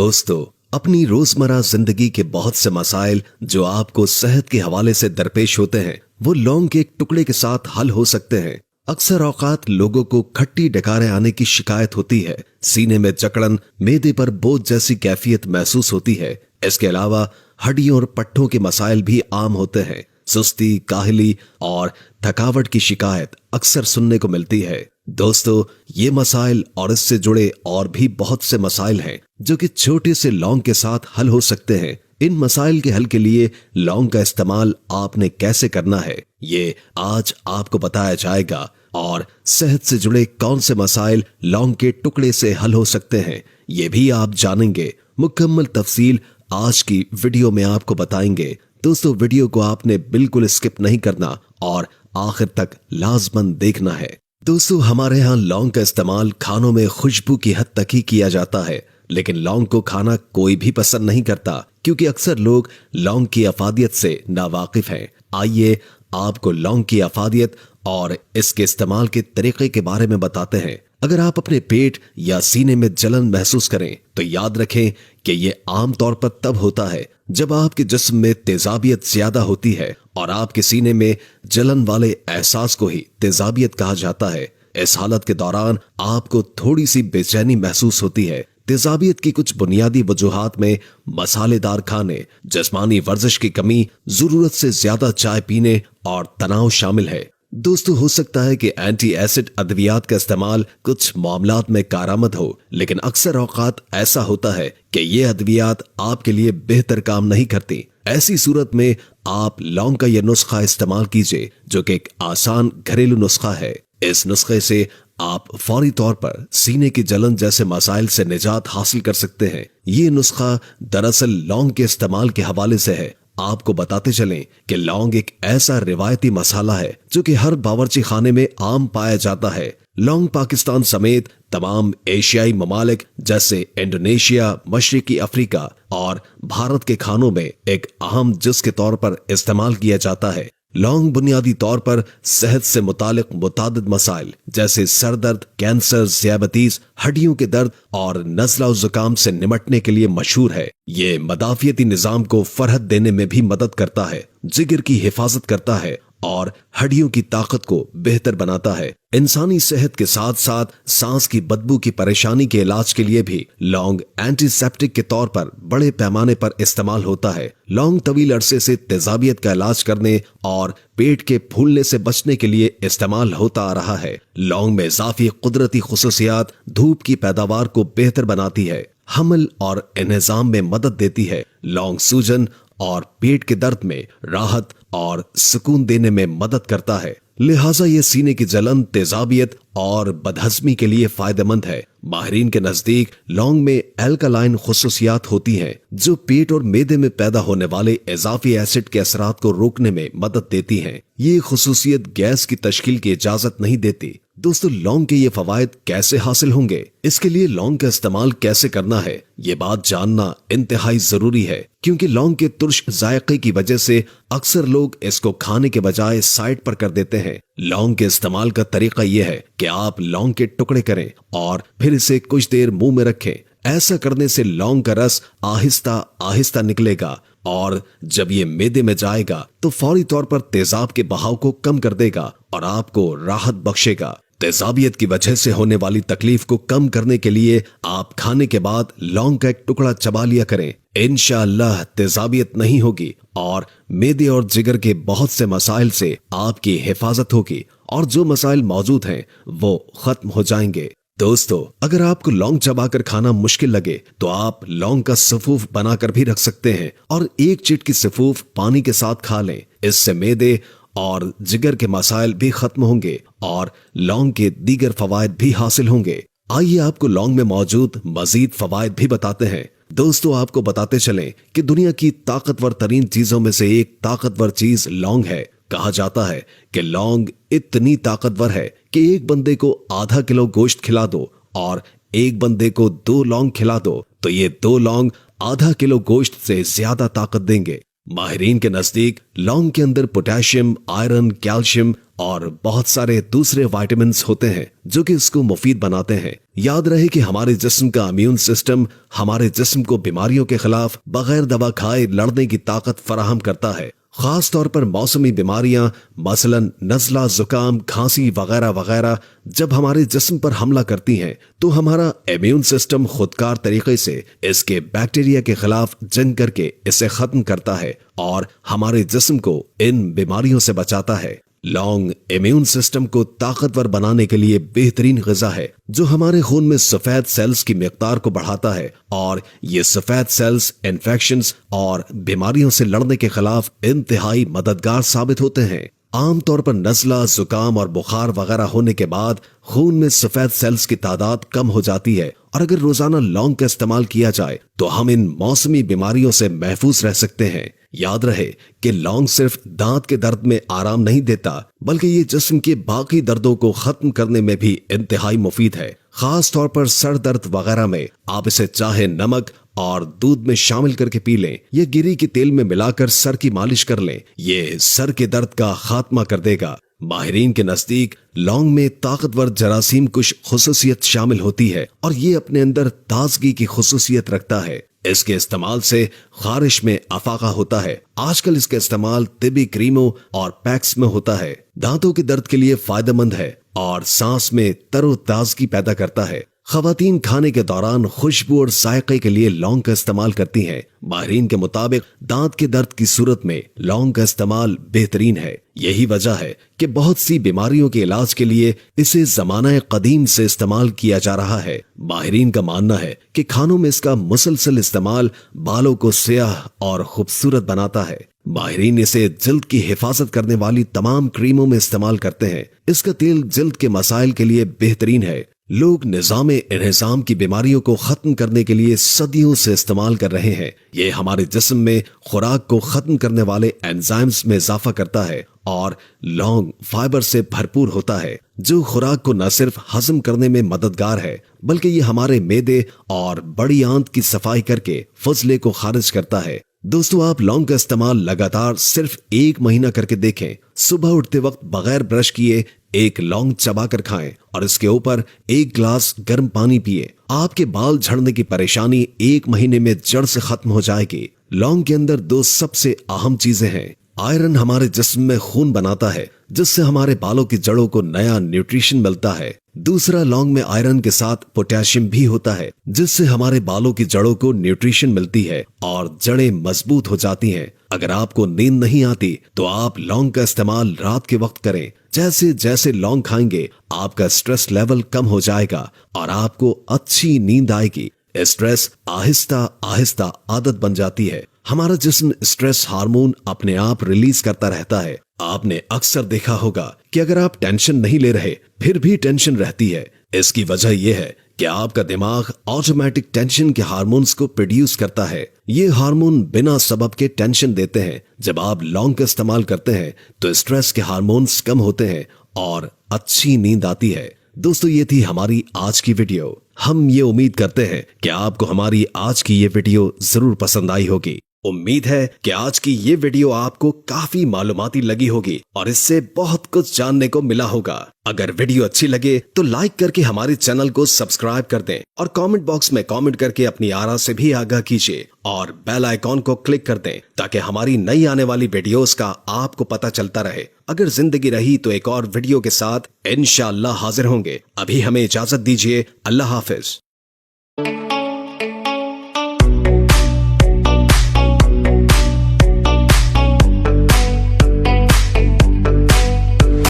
दोस्तों, अपनी रोजमर्रा जिंदगी के बहुत से मसाइल जो आपको सेहत के हवाले से दरपेश होते हैं, वो लौंग के एक टुकड़े के साथ हल हो सकते हैं। अक्सर औकात लोगों को खट्टी डकारें आने की शिकायत होती है, सीने में जकड़न, मेदे पर बोझ जैसी कैफियत महसूस होती है। इसके अलावा हड्डियों और पट्टों के मसाइल भी आम होते हैं। सुस्ती, काहली और थकावट की शिकायत अक्सर सुनने को मिलती है। दोस्तों, ये मसाइल और इससे जुड़े और भी बहुत से मसाइल हैं जो कि छोटे से लौंग के साथ हल हो सकते हैं। इन मसाइल के हल के लिए लौंग का इस्तेमाल आपने कैसे करना है, ये आज आपको बताया जाएगा। और सेहत से जुड़े कौन से मसाइल लौंग के टुकड़े से हल हो सकते हैं, ये भी आप जानेंगे। मुकम्मल तफसील आज की वीडियो में आपको बताएंगे। दोस्तों, वीडियो को आपने बिल्कुल स्किप नहीं करना और आखिर तक लाजमन देखना है। दोस्तों, हमारे यहाँ लौंग का इस्तेमाल खानों में खुशबू की हद तक ही किया जाता है, लेकिन लौंग को खाना कोई भी पसंद नहीं करता क्योंकि अक्सर लोग लौंग की अफादियत से नावाकिफ हैं। आइए आपको लौंग की अफादियत और इसके इस्तेमाल के तरीके के बारे में बताते हैं। अगर आप अपने पेट या सीने में जलन महसूस करें तो याद रखें कि ये आम तौर पर तब होता है जब आपके जिस्म में तेजाबियत ज्यादा होती है, और आपके सीने में जलन वाले एहसास को ही तेजाबियत कहा जाता है। इस हालत के दौरान आपको थोड़ी सी बेचैनी महसूस होती है। तेजाबियत की कुछ बुनियादी वजूहात में मसालेदार खाने, जिस्मानी वर्जिश की कमी, जरूरत से ज्यादा चाय पीने और तनाव शामिल है। दोस्तों, हो सकता है कि एंटी एसिड अद्वियात का इस्तेमाल कुछ मामलात में कारआमद हो, लेकिन अक्सर औकात ऐसा होता है कि ये अद्वियात आपके लिए बेहतर काम नहीं करती। ऐसी सूरत में आप लौंग का यह नुस्खा इस्तेमाल कीजिए, जो कि एक आसान घरेलू नुस्खा है। इस नुस्खे से आप फौरी तौर पर सीने की जलन जैसे मसाइल से निजात हासिल कर सकते हैं। ये नुस्खा दरअसल लौंग के इस्तेमाल के हवाले से है। आपको बताते चलें कि लौंग एक ऐसा रिवायती मसाला है जो कि हर बावर्ची खाने में आम पाया जाता है। लौंग पाकिस्तान समेत तमाम एशियाई ममालिक जैसे इंडोनेशिया, मशरिकी अफ्रीका और भारत के खानों में एक अहम जुज़ के तौर पर इस्तेमाल किया जाता है। लौंग बुनियादी तौर पर सेहत से मुतालिक मुतादिद मसाइल जैसे सर दर्द, कैंसर, ज़ियाबतीस, हड्डियों के दर्द और नज़ला और जुकाम से निमटने के लिए मशहूर है। ये मदाफियती निजाम को फरहत देने में भी मदद करता है, जिगर की हिफाजत करता है और हड्डियों की ताकत को बेहतर बनाता है। इंसानी सेहत के साथ साथ सांस की बदबू की परेशानी के इलाज के लिए भी लौंग एंटीसेप्टिक के तौर पर बड़े पैमाने पर इस्तेमाल होता है। लौंग तवील अरसे से तेजाबियत का इलाज करने और पेट के फूलने से बचने के लिए इस्तेमाल होता आ रहा है। लौंग में इजाफी कुदरती खुसूसियात धूप की पैदावार को बेहतर बनाती है, हमल और इंहिज़ाम में मदद देती है। लौंग सूजन और पेट के दर्द में राहत और सुकून देने में मदद करता है, लिहाजा ये सीने की जलन, तेजाबियत और बदहजमी के लिए फायदेमंद है। माहिरीन के नजदीक लौंग में एल्कलाइन खुसूसियात होती हैं जो पेट और मेदे में पैदा होने वाले इजाफी एसिड के असरात को रोकने में मदद देती हैं। ये खुसूसियत गैस की तश्कील की इजाजत नहीं देती। दोस्तों, लौंग के ये फवायद कैसे हासिल होंगे, इसके लिए लौंग का इस्तेमाल कैसे करना है, ये बात जानना इंतहाई जरूरी है, क्योंकि लौंग के तुर्श जायके की वजह से अक्सर लोग इसको खाने के बजाय साइड पर कर देते हैं। लौंग के इस्तेमाल का तरीका यह है कि आप लौंग के टुकड़े करें और फिर इसे कुछ देर मुंह में रखें। ऐसा करने से लौंग का रस आहिस्ता आहिस्ता निकलेगा और जब ये मेदे में जाएगा तो फौरी तौर पर तेजाब के बहाव को कम कर देगा और आपको राहत बख्शेगा। तेजाबियत की वजह से होने वाली तकलीफ को कम करने के लिए आप खाने के बाद लौंग का एक टुकड़ा चबा लिया करें। इंशाअल्लाह तेजाबियत नहीं होगी और मेदे और जिगर के बहुत से मसाइल से आपकी हिफाजत होगी और जो मसाइल मौजूद हैं वो खत्म हो जाएंगे। दोस्तों, अगर आपको लौंग चबाकर खाना मुश्किल लगे तो आप लौंग का सफूफ बनाकर भी रख सकते हैं और एक चिटकी सफूफ पानी के साथ खा लें। इससे मेदे और जिगर के मसाइल भी खत्म होंगे और लौंग के दीगर फवायद भी हासिल होंगे। आइए आपको लौंग में मौजूद मजीद फवायद भी बताते हैं। दोस्तों, आपको बताते चलें कि दुनिया की ताकतवर तरीन चीजों में से एक ताकतवर चीज लौंग है। कहा जाता है कि लौंग इतनी ताकतवर है कि एक बंदे को आधा किलो गोश्त खिला दो और एक बंदे को 2 लौंग खिला दो तो ये 2 लौंग आधा किलो गोश्त से ज्यादा ताकत देंगे। माहिरीन के नजदीक लौंग के अंदर पोटेशियम, आयरन, कैल्शियम और बहुत सारे दूसरे विटामिन होते हैं जो कि इसको मुफीद बनाते हैं। याद रहे कि हमारे जिस्म का इम्यून सिस्टम हमारे जिस्म को बीमारियों के खिलाफ बगैर दवा खाए लड़ने की ताकत फराहम करता है। खास तौर पर मौसमी बीमारियां मसलन नज़ला, जुकाम, खांसी वगैरह वगैरह जब हमारे जिस्म पर हमला करती हैं तो हमारा इम्यून सिस्टम खुदकार तरीके से इसके बैक्टीरिया के खिलाफ जंग करके इसे खत्म करता है और हमारे जिस्म को इन बीमारियों से बचाता है। लौंग इम्यून सिस्टम को ताकतवर बनाने के लिए बेहतरीन ग़िज़ा है जो हमारे खून में सफेद सेल्स की मिक़दार को बढ़ाता है और ये सफेद सेल्स इन्फेक्शंस और बीमारियों से लड़ने के खिलाफ इंतहाई मददगार साबित होते हैं। आमतौर पर नज़ला, जुकाम और बुखार वगैरह होने के बाद खून में सफेद सेल्स की तादाद कम हो जाती है और अगर रोजाना लौंग का इस्तेमाल किया जाए तो हम इन मौसमी बीमारियों से महफूज रह सकते हैं। याद रहे कि लौंग सिर्फ दांत के दर्द में आराम नहीं देता बल्कि ये जिस्म के बाकी दर्दों को खत्म करने में भी इंतहाई मुफीद है। खास तौर पर सर दर्द वगैरह में आप इसे चाहे नमक और दूध में शामिल करके पी लें या गिरी के तेल में मिलाकर सर की मालिश कर लें, ये सर के दर्द का खात्मा कर देगा। माहिरीन के नजदीक लौंग में ताकतवर जरासीम कुछ खुसूसियत शामिल होती है और ये अपने अंदर ताजगी की खुसूसियत रखता है। इसके इस्तेमाल से खारिश में अफाका होता है। आजकल इसका इस्तेमाल तिबी क्रीमों और पैक्स में होता है। दांतों के दर्द के लिए फायदेमंद है और सांस में तरोताजगी पैदा करता है। खवातीन खाने के दौरान खुशबू और जायके के लिए लौंग का इस्तेमाल करती हैं। माहिरीन के मुताबिक दांत के दर्द की सूरत में लौंग का इस्तेमाल बेहतरीन है। यही वजह है कि बहुत सी बीमारियों के इलाज के लिए इसे ज़माना कदीम से इस्तेमाल किया जा रहा है। माहिरीन का मानना है कि खानों में इसका मुसलसल इस्तेमाल बालों को स्याह और खूबसूरत बनाता है। माहिरीन इसे जिल्द की हिफाजत करने वाली तमाम क्रीमों में इस्तेमाल करते हैं। इसका तेल जिल्द के मसाइल के लिए बेहतरीन है। लोग निज़ाम इन्हिज़ाम की बीमारियों को खत्म करने के लिए सदियों से इस्तेमाल कर रहे हैं। ये हमारे जिस्म में खुराक को खत्म करने वाले एंजाइम्स में इजाफा करता है और लौंग फाइबर से भरपूर होता है जो खुराक को न सिर्फ हजम करने में मददगार है बल्कि ये हमारे मेदे और बड़ी आंत की सफाई करके फजले को खारिज करता है। दोस्तों, आप लौंग का इस्तेमाल लगातार सिर्फ 1 महीना करके देखें। सुबह उठते वक्त बगैर ब्रश किए एक लौंग चबाकर खाएं और इसके ऊपर 1 गिलास गर्म पानी पिए। आपके बाल झड़ने की परेशानी 1 महीने में जड़ से खत्म हो जाएगी। लौंग के अंदर 2 सबसे अहम चीजें हैं। आयरन हमारे जिस्म में खून बनाता है जिससे हमारे बालों की जड़ों को नया न्यूट्रिशन मिलता है। दूसरा, लौंग में आयरन के साथ पोटेशियम भी होता है जिससे हमारे बालों की जड़ों को न्यूट्रिशन मिलती है और जड़ें मजबूत हो जाती हैं। अगर आपको नींद नहीं आती तो आप लौंग का इस्तेमाल रात के वक्त करें। जैसे जैसे लौंग खाएंगे आपका स्ट्रेस लेवल कम हो जाएगा और आपको अच्छी नींद आएगी। स्ट्रेस आहिस्ता आहिस्ता आदत बन जाती है। हमारा जिस्म स्ट्रेस हार्मोन अपने आप रिलीज करता रहता है। आपने अक्सर देखा होगा कि अगर आप टेंशन नहीं ले रहे फिर भी टेंशन रहती है। इसकी वजह यह है कि आपका दिमाग ऑटोमेटिक टेंशन के हार्मोन्स को प्रोड्यूस करता है। ये हार्मोन बिना सबब के टेंशन देते हैं। जब आप लौंग का इस्तेमाल करते हैं तो स्ट्रेस के हार्मोन्स कम होते हैं और अच्छी नींद आती है। दोस्तों, ये थी हमारी आज की वीडियो। हम ये उम्मीद करते हैं कि आपको हमारी आज की ये वीडियो जरूर पसंद आई होगी। उम्मीद है कि आज की ये वीडियो आपको काफी मालूमाती लगी होगी और इससे बहुत कुछ जानने को मिला होगा। अगर वीडियो अच्छी लगे तो लाइक करके हमारे चैनल को सब्सक्राइब कर दें और कमेंट बॉक्स में कमेंट करके अपनी आरा से भी आगाह कीजिए और बेल आइकॉन को क्लिक कर दें ताकि हमारी नई आने वाली वीडियोस का आपको पता चलता रहे। अगर जिंदगी रही तो एक और वीडियो के साथ इंशाअल्लाह हाजिर होंगे। अभी हमें इजाजत दीजिए। अल्लाह हाफिज।